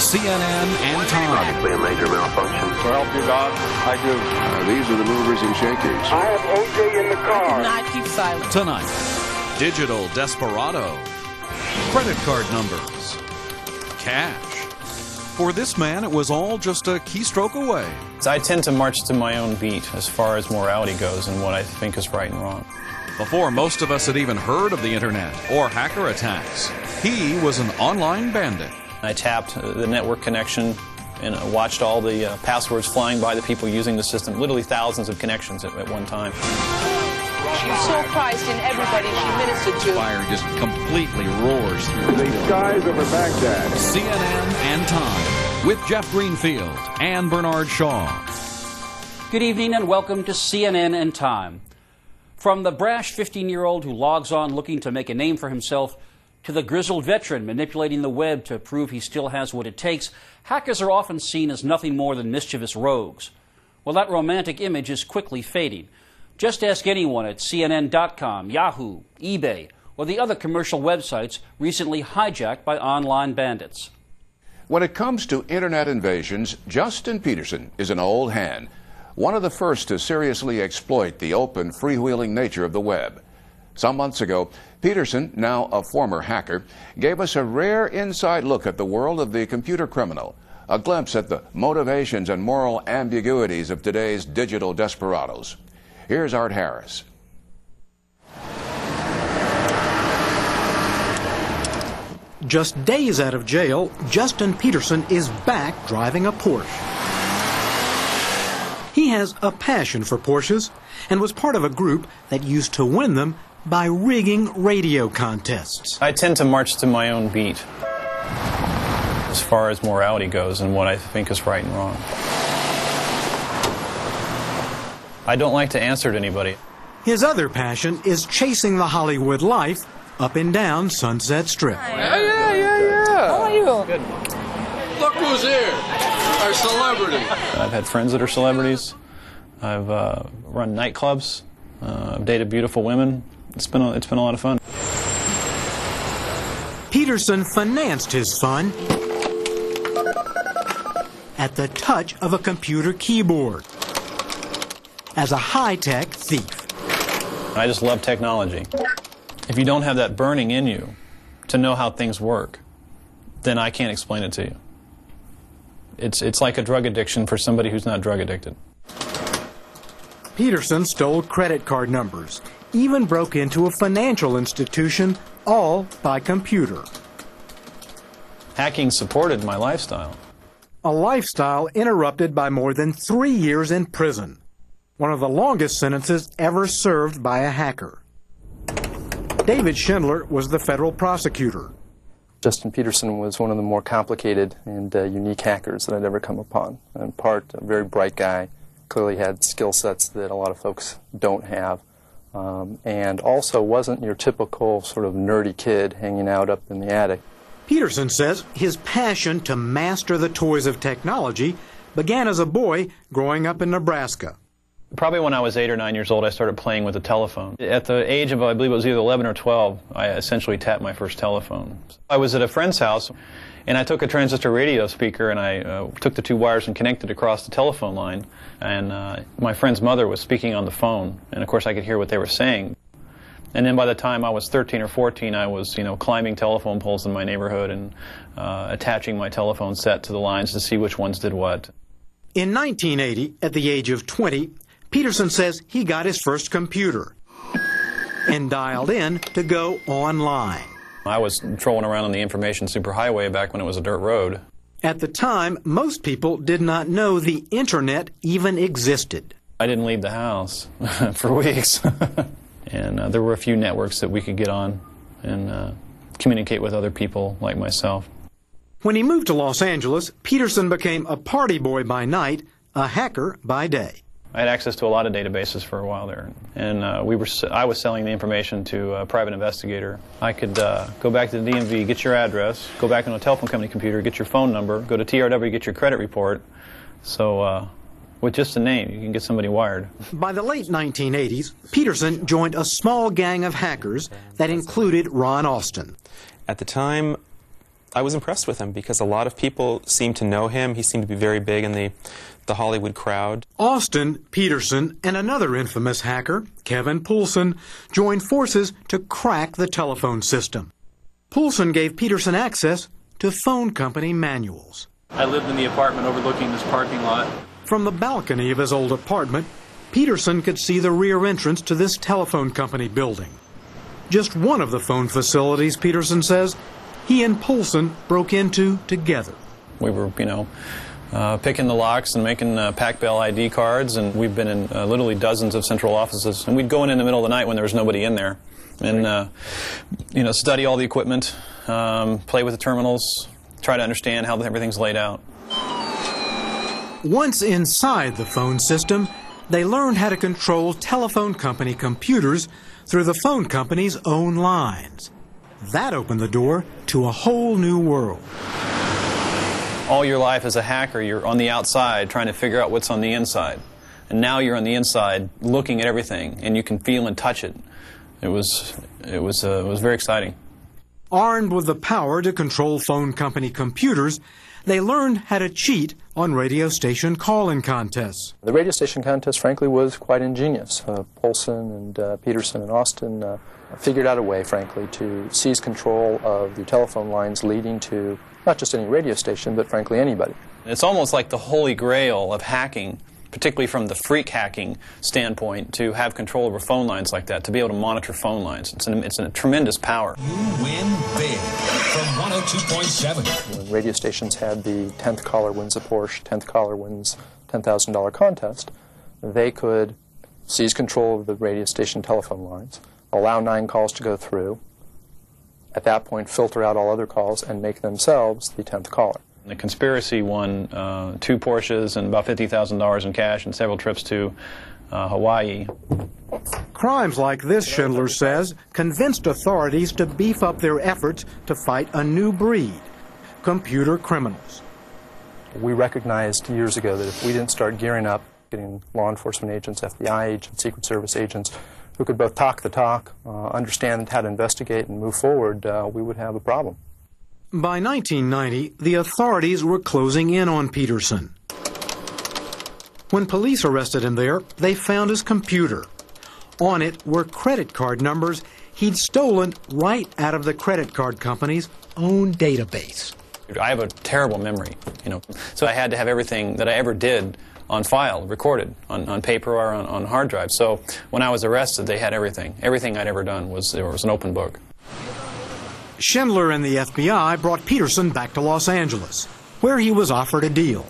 CNN and Time. A major malfunction. To help you, Doc? I do. These are the movers and shakers. I have OJ in the car. I could not keep silent. Tonight, digital desperado, credit card numbers, cash. For this man, it was all just a keystroke away. I tend to march to my own beat as far as morality goes and what I think is right and wrong. Before most of us had even heard of the internet or hacker attacks, he was an online bandit. I tapped the network connection and watched all the passwords flying by the people using the system, literally thousands of connections at one time. She's so prized in everybody she ministered to. Fire just completely roars through The skies over Baghdad. CNN and Time with Jeff Greenfield and Bernard Shaw. Good evening and welcome to CNN and Time. From the brash 15-year-old who logs on looking to make a name for himself to the grizzled veteran manipulating the web to prove he still has what it takes, hackers are often seen as nothing more than mischievous rogues. Well, that romantic image is quickly fading. Just ask anyone at CNN.com, Yahoo, eBay, or the other commercial websites recently hijacked by online bandits. When it comes to internet invasions, Justin Peterson is an old hand. One of the first to seriously exploit the open, freewheeling nature of the web. Some months ago, Peterson, now a former hacker, gave us a rare inside look at the world of the computer criminal, a glimpse at the motivations and moral ambiguities of today's digital desperados. Here's Art Harris. Just days out of jail, Justin Peterson is back driving a Porsche. He has a passion for Porsches and was part of a group that used to win them by rigging radio contests. I tend to march to my own beat as far as morality goes and what I think is right and wrong. I don't like to answer to anybody. His other passion is chasing the Hollywood life up and down Sunset Strip. How are you? Good. Look who's here! Our celebrity. I've had friends that are celebrities. I've run nightclubs. I've dated beautiful women. It's been a lot of fun. Peterson financed his fun at the touch of a computer keyboard as a high-tech thief. I just love technology. If you don't have that burning in you to know how things work, then I can't explain it to you. It's like a drug addiction for somebody who's not drug addicted. Peterson stole credit card numbers, even broke into a financial institution, all by computer. Hacking supported my lifestyle. A lifestyle interrupted by more than 3 years in prison, one of the longest sentences ever served by a hacker. David Schindler was the federal prosecutor. Justin Peterson was one of the more complicated and unique hackers that I'd ever come upon. In part, a very bright guy, clearly had skill sets that a lot of folks don't have, and also wasn't your typical sort of nerdy kid hanging out up in the attic. Peterson says his passion to master the toys of technology began as a boy growing up in Nebraska. Probably when I was 8 or 9 years old, I started playing with a telephone. At the age of, I believe it was either 11 or 12, I essentially tapped my first telephone. I was at a friend's house, and I took a transistor radio speaker, and I took the two wires and connected across the telephone line. And my friend's mother was speaking on the phone, and of course I could hear what they were saying. And then by the time I was 13 or 14, I was, climbing telephone poles in my neighborhood and attaching my telephone set to the lines to see which ones did what. In 1980, at the age of 20, Peterson says he got his first computer and dialed in to go online. I was trolling around on the information superhighway back when it was a dirt road. At the time, most people did not know the internet even existed. I didn't leave the house for weeks. And there were a few networks that we could get on and communicate with other people like myself. When he moved to Los Angeles, Peterson became a party boy by night, a hacker by day. I had access to a lot of databases for a while there, and I was selling the information to a private investigator. I could go back to the DMV, get your address, go back on a telephone company computer, get your phone number, go to TRW, get your credit report. So with just a name, you can get somebody wired. By the late 1980s, Peterson joined a small gang of hackers that included Ron Austin. At the time, I was impressed with him because a lot of people seemed to know him. He seemed to be very big in the Hollywood crowd. Austin, Peterson, and another infamous hacker, Kevin Poulsen, joined forces to crack the telephone system. Poulsen gave Peterson access to phone company manuals. I lived in the apartment overlooking this parking lot. From the balcony of his old apartment, Peterson could see the rear entrance to this telephone company building. Just one of the phone facilities, Peterson says, he and Poulsen broke into together. We were, picking the locks and making Pac Bell ID cards, and we've been in literally dozens of central offices. And we'd go in the middle of the night when there was nobody in there, and study all the equipment, play with the terminals, try to understand how everything's laid out. Once inside the phone system, they learned how to control telephone company computers through the phone company's own lines. That opened the door to a whole new world. All your life as a hacker, you're on the outside trying to figure out what's on the inside. And now you're on the inside looking at everything, and you can feel and touch it. It was very exciting. Armed with the power to control phone company computers, they learned how to cheat on radio station call-in contests. The radio station contest, frankly, was quite ingenious. Poulsen and Peterson and Austin figured out a way, frankly, to seize control of the telephone lines leading to not just any radio station, but frankly anybody. It's almost like the holy grail of hacking, particularly from the freak hacking standpoint, to have control over phone lines like that, to be able to monitor phone lines. It's a tremendous power. You win big from 102.7. When radio stations had the 10th caller wins a Porsche, 10th caller wins $10,000 contest, they could seize control of the radio station telephone lines, allow 9 calls to go through, at that point filter out all other calls and make themselves the 10th caller. The conspiracy won 2 Porsches and about $50,000 in cash and several trips to Hawaii. Crimes like this, Schindler says, convinced authorities to beef up their efforts to fight a new breed, computer criminals. We recognized years ago that if we didn't start gearing up, getting law enforcement agents, FBI agents, Secret Service agents, who could both talk the talk, understand how to investigate and move forward, we would have a problem. By 1990, the authorities were closing in on Peterson. When police arrested him there, they found his computer. On it were credit card numbers he'd stolen right out of the credit card company's own database. I have a terrible memory, so I had to have everything that I ever did on file, recorded on paper or on hard drive. So when I was arrested, they had everything. Everything I'd ever done was an open book. Schindler and the FBI brought Peterson back to Los Angeles, where he was offered a deal: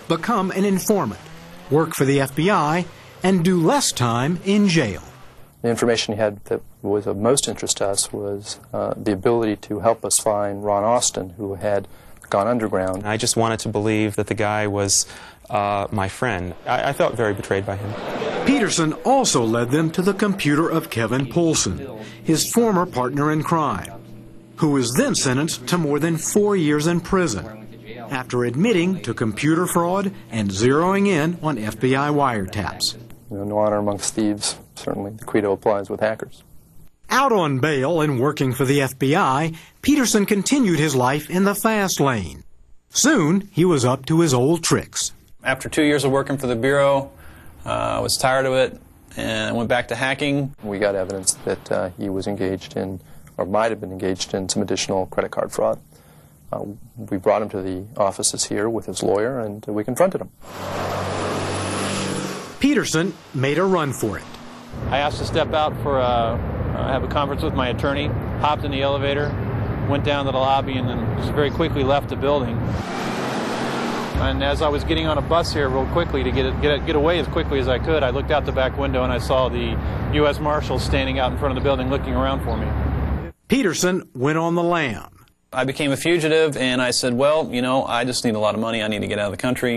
become an informant, work for the FBI, and do less time in jail. The information he had that was of most interest to us was the ability to help us find Ron Austin, who had gone underground. I just wanted to believe that the guy was my friend. I felt very betrayed by him. Peterson also led them to the computer of Kevin Poulsen, his former partner in crime, who was then sentenced to more than 4 years in prison after admitting to computer fraud and zeroing in on FBI wiretaps. No honor amongst thieves. Certainly the credo applies with hackers. Out on bail and working for the FBI, Peterson continued his life in the fast lane. Soon, he was up to his old tricks. After 2 years of working for the Bureau, I was tired of it and went back to hacking. We got evidence that he was engaged in, or might have been engaged in, some additional credit card fraud. We brought him to the offices here with his lawyer, and we confronted him. Peterson made a run for it. I asked to step out for have a conference with my attorney, hopped in the elevator, went down to the lobby, and then just very quickly left the building. And as I was getting on a bus here real quickly to get away as quickly as I could, I looked out the back window and I saw the U.S. Marshals standing out in front of the building looking around for me. Peterson went on the lam. I became a fugitive, and I said, well, I just need a lot of money. I need to get out of the country.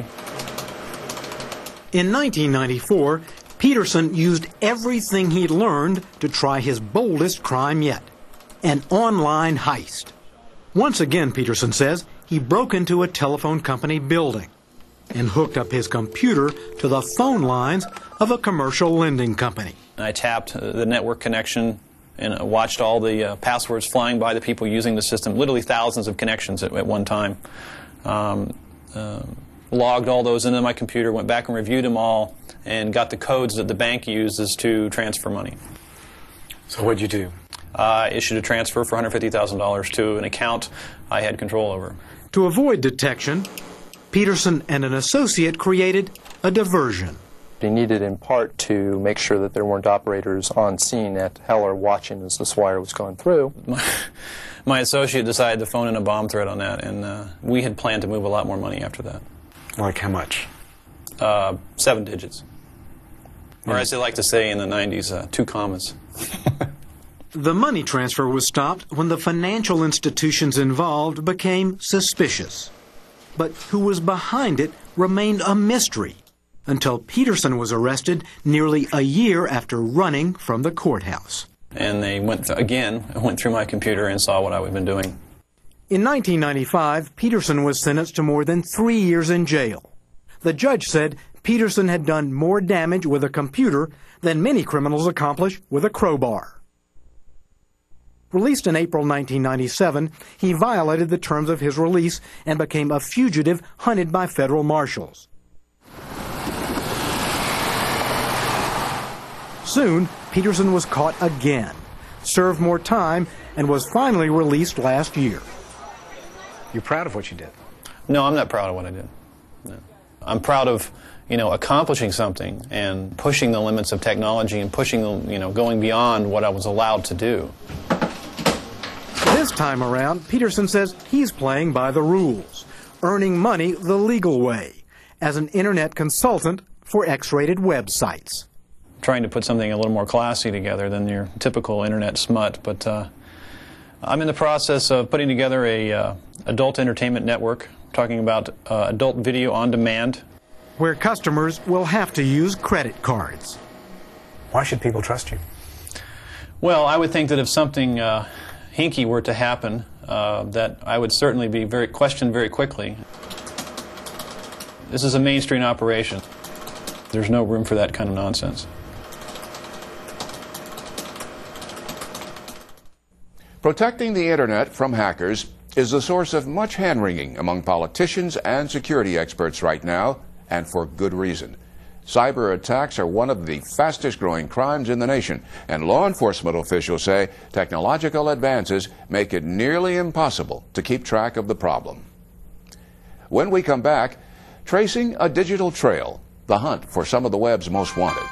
In 1994, Peterson used everything he'd learned to try his boldest crime yet: an online heist. Once again, Peterson says, he broke into a telephone company building and hooked up his computer to the phone lines of a commercial lending company. I tapped the network connection and watched all the passwords flying by the people using the system, literally thousands of connections at one time. Logged all those into my computer, went back and reviewed them all, and got the codes that the bank uses to transfer money. So what'd you do? Issued a transfer for $150,000 to an account I had control over. To avoid detection, Peterson and an associate created a diversion. He needed in part to make sure that there weren't operators on scene at Heller watching as this wire was going through. My associate decided to phone in a bomb threat on that, and we had planned to move a lot more money after that. Like how much? 7 digits. Or as they like to say in the 90s, 2 commas. The money transfer was stopped when the financial institutions involved became suspicious. But who was behind it remained a mystery until Peterson was arrested nearly a year after running from the courthouse. And they went through my computer and saw what I had been doing. In 1995, Peterson was sentenced to more than 3 years in jail. The judge said Peterson had done more damage with a computer than many criminals accomplish with a crowbar. Released in April 1997, he violated the terms of his release and became a fugitive hunted by federal marshals. Soon, Peterson was caught again, served more time, and was finally released last year. You're proud of what you did? No, I'm not proud of what I did. No. I'm proud of, accomplishing something and pushing the limits of technology and pushing going beyond what I was allowed to do. This time around, Peterson says he's playing by the rules, earning money the legal way, as an internet consultant for X-rated websites. Trying to put something a little more classy together than your typical internet smut, but I'm in the process of putting together a adult entertainment network, talking about adult video on demand. Where customers will have to use credit cards. Why should people trust you? Well, I would think that if something hinky were to happen, that I would certainly be questioned very quickly. This is a mainstream operation. There's no room for that kind of nonsense. Protecting the internet from hackers is the source of much hand-wringing among politicians and security experts right now, and for good reason. Cyber attacks are one of the fastest-growing crimes in the nation, and law enforcement officials say technological advances make it nearly impossible to keep track of the problem. When we come back, tracing a digital trail, the hunt for some of the web's most wanted.